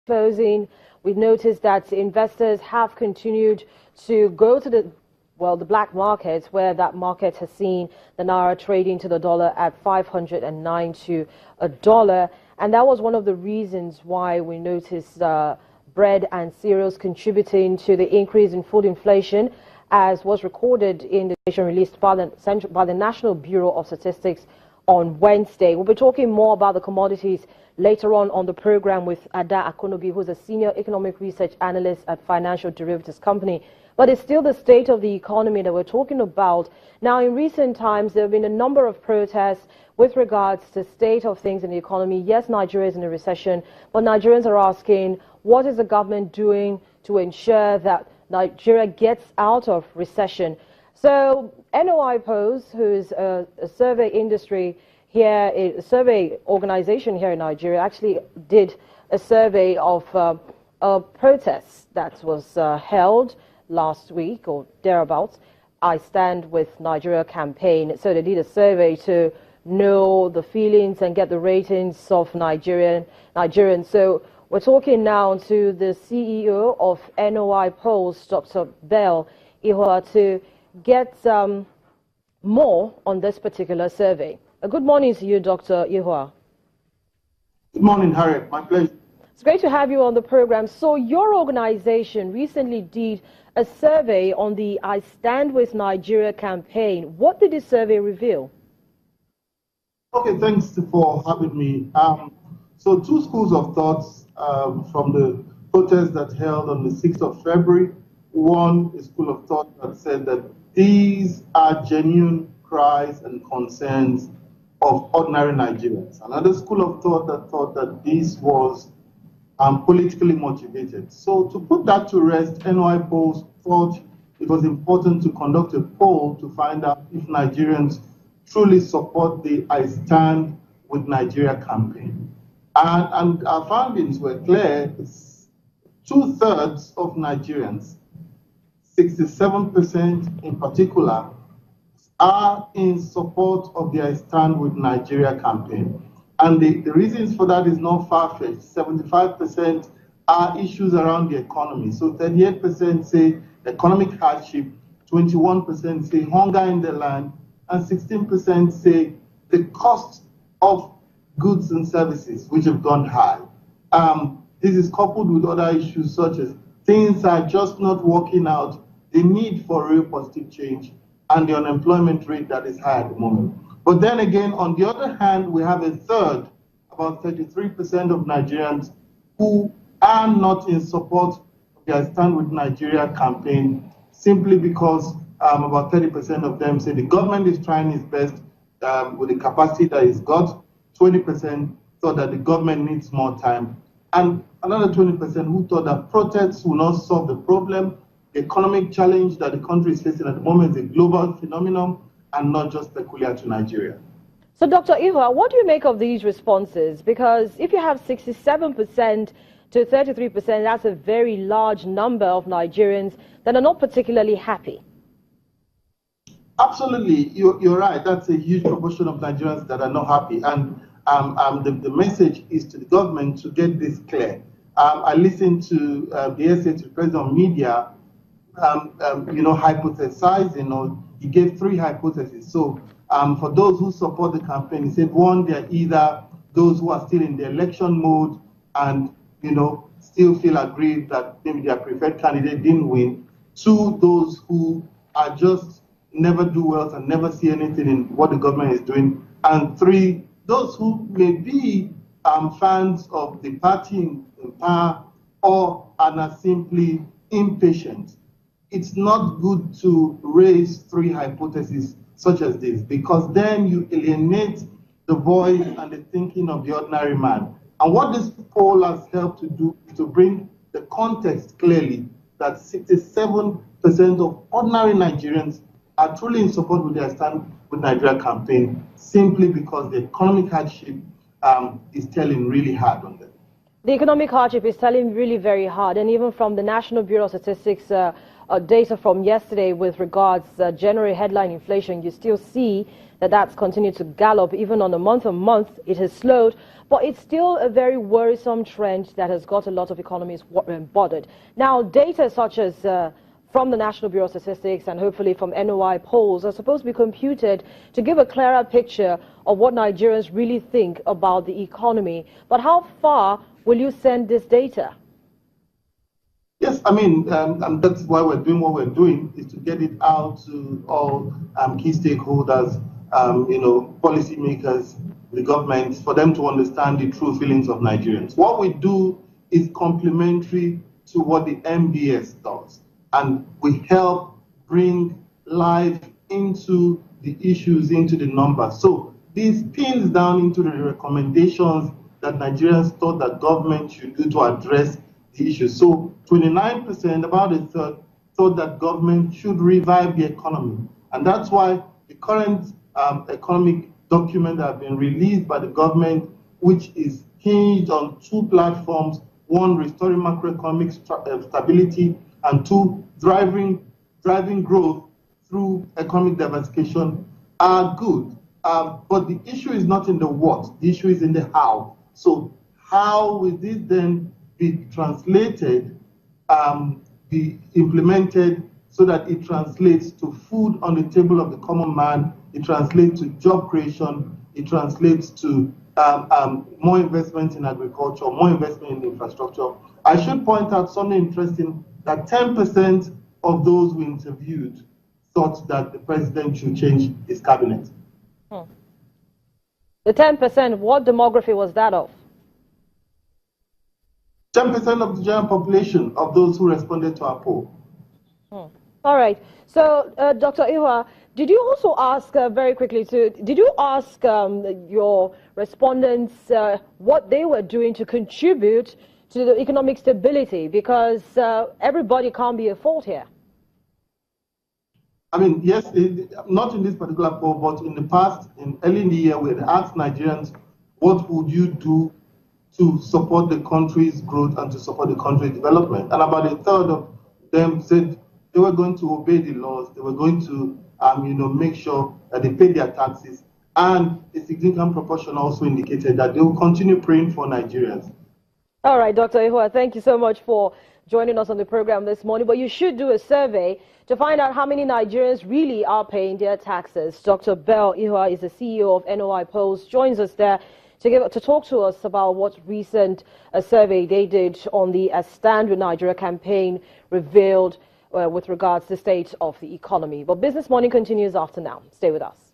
closing, we've noticed that investors have continued to go to the black market, where that market has seen the naira trading to the dollar at 509 to a dollar. And that was one of the reasons why we noticed bread and cereals contributing to the increase in food inflation, as was recorded in the data released by the National Bureau of Statistics on Wednesday. We'll be talking more about the commodities later on the program with Ada Akonobi, who's a senior economic research analyst at Financial Derivatives Company. But it's still the state of the economy that we're talking about. Now, in recent times, there have been a number of protests with regards to the state of things in the economy. Yes, Nigeria is in a recession, but Nigerians are asking, what is the government doing to ensure that Nigeria gets out of recession? So NOIPolls, who is a survey industry here, a survey organization here in Nigeria, actually did a survey of a protest that was held last week or thereabouts. I Stand with Nigeria campaign. So they did a survey to know the feelings and get the ratings of Nigerians. So we're talking now to the CEO of NOIPolls, Dr. Bell Ihua, to get more on this particular survey. Good morning to you, Dr. Ihua. Good morning, Harriet. My pleasure. It's great to have you on the program. So your organization recently did a survey on the I Stand with Nigeria campaign. What did this survey reveal? Okay, thanks for having me. So two schools of thoughts from the protest that held on the 6th of February. One, a school of thought that said that these are genuine cries and concerns of ordinary Nigerians. Another school of thought that thought that this was politically motivated. So to put that to rest, NOIPolls thought it was important to conduct a poll to find out if Nigerians truly support the I Stand with Nigeria campaign. And our findings were clear. It's 2/3 of Nigerians, 67% in particular, are in support of the I Stand with Nigeria campaign. And the reasons for that is not far-fetched. 75% are issues around the economy. So 38% say economic hardship, 21% say hunger in the land, and 16% say the cost of goods and services, which have gone high. This is coupled with other issues such as things are just not working out, the need for real positive change, and the unemployment rate that is high at the moment. But then again, on the other hand, we have a third, about 33% of Nigerians who are not in support of the I Stand with Nigeria campaign, simply because about 30% of them say the government is trying its best with the capacity that it's got. 20% thought that the government needs more time. And another 20% who thought that protests will not solve the problem. The economic challenge that the country is facing at the moment is a global phenomenon and not just peculiar to Nigeria. So, Dr. Ihua, what do you make of these responses? Because if you have 67% to 33%, that's a very large number of Nigerians that are not particularly happy. Absolutely, you're right. That's a huge proportion of Nigerians that are not happy. And the message is to the government to get this clear. I listened to the essay to the president on media, hypothesizing, or he gave three hypotheses. So for those who support the campaign, he said, one, they're either those who are still in the election mode and, still feel aggrieved that maybe their preferred candidate didn't win. Two, those who are just never do well and never see anything in what the government is doing. And three, those who may be fans of the party in power or are simply impatient. It's not good to raise three hypotheses such as this, because then you alienate the voice and the thinking of the ordinary man. And what this poll has helped to do is to bring the context clearly that 67% of ordinary Nigerians are truly in support with their Stand with Nigeria campaign, simply because the economic hardship is telling really hard on them. The economic hardship is telling really very hard, and even from the National Bureau of Statistics data from yesterday with regards January headline inflation, you still see that that's continued to gallop. Even on a month-on-month, it has slowed, but it's still a very worrisome trend that has got a lot of economies bothered. Now, data such as from the National Bureau of Statistics and hopefully from NOI polls are supposed to be computed to give a clearer picture of what Nigerians really think about the economy. But how far will you send this data? Yes, I mean, and that's why we're doing what we're doing, is to get it out to all key stakeholders, policymakers, the government, for them to understand the true feelings of Nigerians. What we do is complementary to what the MBS does, and we help bring life into the issues, into the numbers. So this pins down into the recommendations that Nigerians thought that government should do to address the issue. So 29%, about a third, thought that government should revive the economy. And that's why the current economic document that has been released by the government, which is hinged on two platforms: one, restoring macroeconomic stability, and two, driving growth through economic diversification, are good. But the issue is not in the what, the issue is in the how. So how will this then be translated, be implemented so that it translates to food on the table of the common man, it translates to job creation, it translates to more investment in agriculture, more investment in infrastructure. I should point out something interesting, that 10% of those we interviewed thought that the president should change his cabinet. The 10%, what demography was that of? 10% of the general population of those who responded to our poll. All right. So, Dr. Ihua, did you also ask, very quickly, did you ask your respondents what they were doing to contribute to the economic stability? Because everybody can't be at fault here. I mean, yes, not in this particular poll, but in the past, early in the year, we had asked Nigerians, what would you do to support the country's growth and to support the country's development? And about a third of them said they were going to obey the laws, they were going to make sure that they paid their taxes. And a significant proportion also indicated that they will continue praying for Nigerians. All right, Dr. Ihua, thank you so much for joining us on the program this morning. But you should do a survey to find out how many Nigerians really are paying their taxes. Dr. Bell Ihua is the CEO of NOIPolls, joins us there to talk to us about what recent survey they did on the Stand With Nigeria campaign revealed with regards to the state of the economy. But Business Morning continues after now. Stay with us.